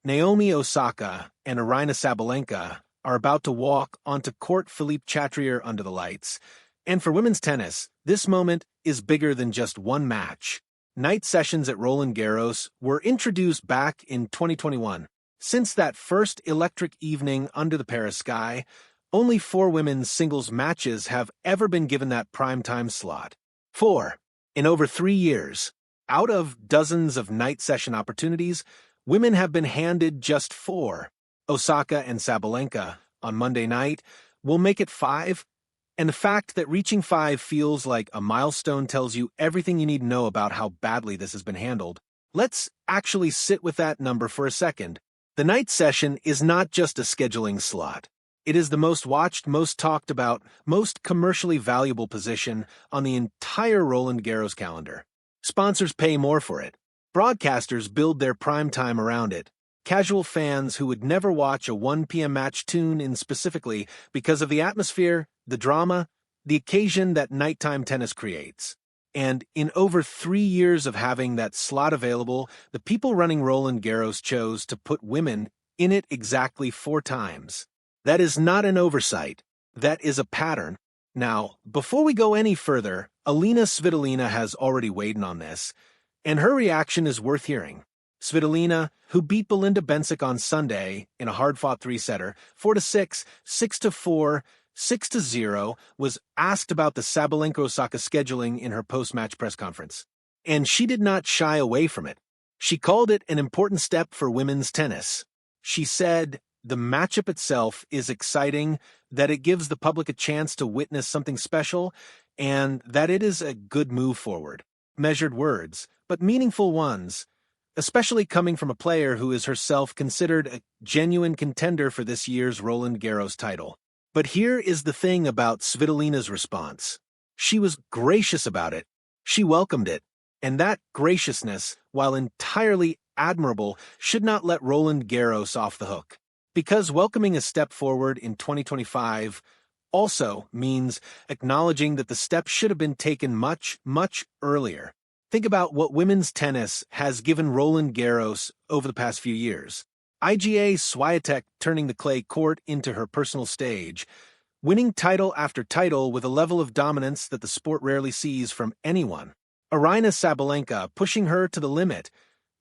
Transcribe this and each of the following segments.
Naomi Osaka and Aryna Sabalenka are about to walk onto Court Philippe-Chatrier under the lights. And for women's tennis, this moment is bigger than just one match. Night sessions at Roland Garros were introduced back in 2021. Since that first electric evening under the Paris sky, only 4 women's singles matches have ever been given that primetime slot. 4. In over 3 years. Out of dozens of night session opportunities, women have been handed just 4. Osaka and Sabalenka, on Monday night, will make it 5. And the fact that reaching 5 feels like a milestone tells you everything you need to know about how badly this has been handled. Let's actually sit with that number for a second. The night session is not just a scheduling slot. It is the most watched, most talked about, most commercially valuable position on the entire Roland Garros calendar. Sponsors pay more for it. Broadcasters build their prime time around it. Casual fans who would never watch a 1 p.m. match tune in specifically because of the atmosphere, the drama, the occasion that nighttime tennis creates. And in over 3 years of having that slot available, the people running Roland Garros chose to put women in it exactly 4 times. That is not an oversight. That is a pattern. Now, before we go any further, Elina Svitolina has already weighed in on this, and her reaction is worth hearing. Svitolina, who beat Belinda Bencic on Sunday in a hard-fought 3-setter, 4-6, 6-4, 6-0, was asked about the Sabalenka-Osaka scheduling in her post-match press conference. And she did not shy away from it. She called it an important step for women's tennis. She said, the matchup itself is exciting, that it gives the public a chance to witness something special, and that it is a good move forward. Measured words, but meaningful ones, especially coming from a player who is herself considered a genuine contender for this year's Roland Garros title. But here is the thing about Svitolina's response. She was gracious about it. She welcomed it. And that graciousness, while entirely admirable, should not let Roland Garros off the hook. Because welcoming a step forward in 2025 also means acknowledging that the step should have been taken much, much earlier. Think about what women's tennis has given Roland Garros over the past few years. IGA Swiatek turning the clay court into her personal stage, winning title after title with a level of dominance that the sport rarely sees from anyone. Aryna Sabalenka pushing her to the limit,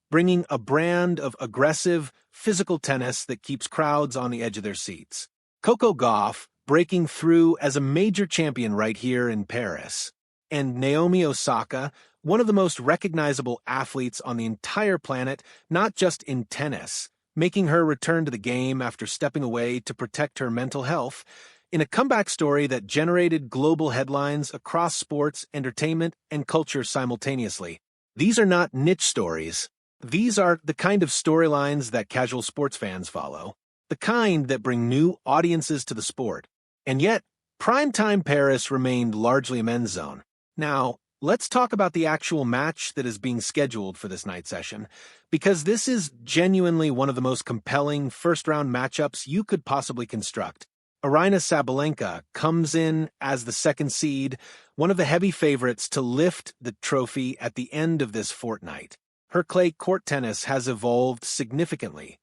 bringing a brand of aggressive, physical tennis that keeps crowds on the edge of their seats. Coco Gauff breaking through as a major champion right here in Paris. And Naomi Osaka, one of the most recognizable athletes on the entire planet, not just in tennis, making her return to the game after stepping away to protect her mental health, in a comeback story that generated global headlines across sports, entertainment, and culture simultaneously. These are not niche stories. These are the kind of storylines that casual sports fans follow, the kind that bring new audiences to the sport. And yet, primetime Paris remained largely a men's zone. Now, let's talk about the actual match that is being scheduled for this night session, because this is genuinely one of the most compelling first-round matchups you could possibly construct. Aryna Sabalenka comes in as the second seed, one of the heavy favorites to lift the trophy at the end of this fortnight. Her clay court tennis has evolved significantly.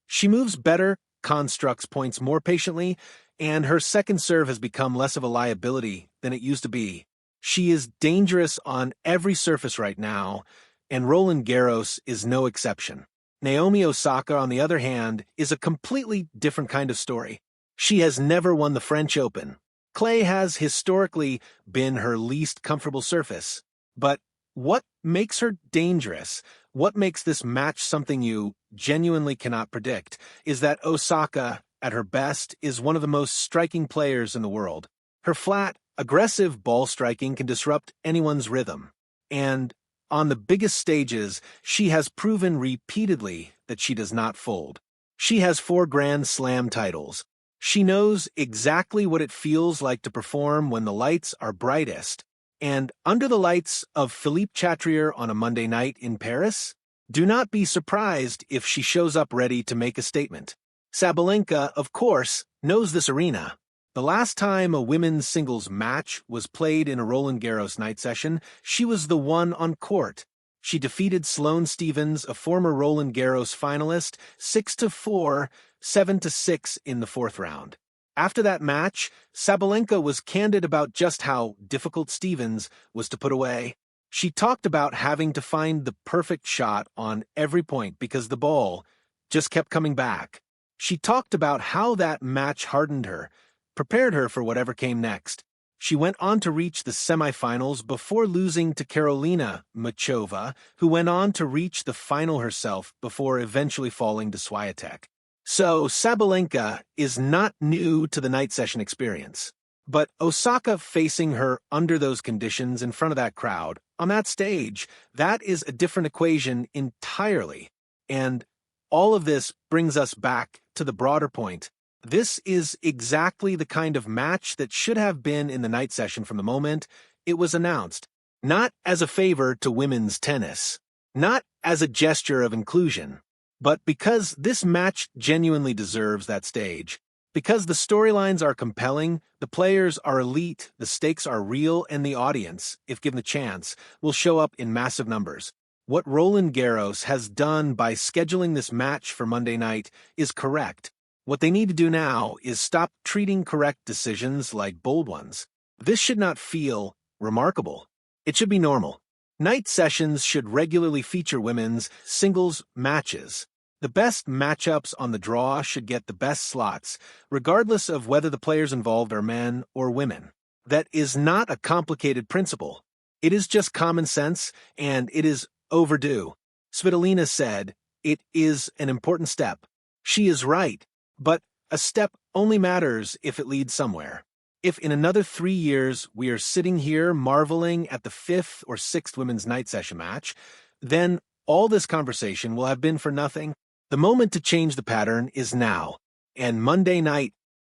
She moves better, constructs points more patiently, and her second serve has become less of a liability than it used to be. She is dangerous on every surface right now, and Roland Garros is no exception. Naomi Osaka, on the other hand, is a completely different kind of story. She has never won the French Open. Clay has historically been her least comfortable surface. But what makes her dangerous, what makes this match something you genuinely cannot predict, is that Osaka, at her best, is one of the most striking players in the world. Her flat, aggressive ball striking can disrupt anyone's rhythm. And on the biggest stages, she has proven repeatedly that she does not fold. She has 4 Grand Slam titles. She knows exactly what it feels like to perform when the lights are brightest. And under the lights of Philippe-Chatrier on a Monday night in Paris, do not be surprised if she shows up ready to make a statement. Sabalenka, of course, knows this arena. The last time a women's singles match was played in a Roland Garros night session, she was the one on court. She defeated Sloane Stephens, a former Roland Garros finalist, 6-4, 7-6 in the fourth round. After that match, Sabalenka was candid about just how difficult Stephens was to put away. She talked about having to find the perfect shot on every point because the ball just kept coming back. She talked about how that match hardened her, prepared her for whatever came next. She went on to reach the semifinals before losing to Karolina Muchova, who went on to reach the final herself before eventually falling to Swiatek. So Sabalenka is not new to the night session experience. But Osaka facing her under those conditions in front of that crowd, on that stage, that is a different equation entirely. And all of this brings us back to the broader point. This is exactly the kind of match that should have been in the night session from the moment it was announced, not as a favor to women's tennis, not as a gesture of inclusion, but because this match genuinely deserves that stage. Because the storylines are compelling, the players are elite, the stakes are real, and the audience, if given the chance, will show up in massive numbers. What Roland Garros has done by scheduling this match for Monday night is correct. What they need to do now is stop treating correct decisions like bold ones. This should not feel remarkable. It should be normal. Night sessions should regularly feature women's singles matches. The best matchups on the draw should get the best slots, regardless of whether the players involved are men or women. That is not a complicated principle. It is just common sense, and it is overdue. Svitolina said, "It is an important step." She is right, but a step only matters if it leads somewhere. If in another 3 years we are sitting here marveling at the 5th or 6th women's night session match, then all this conversation will have been for nothing. The moment to change the pattern is now, and Monday night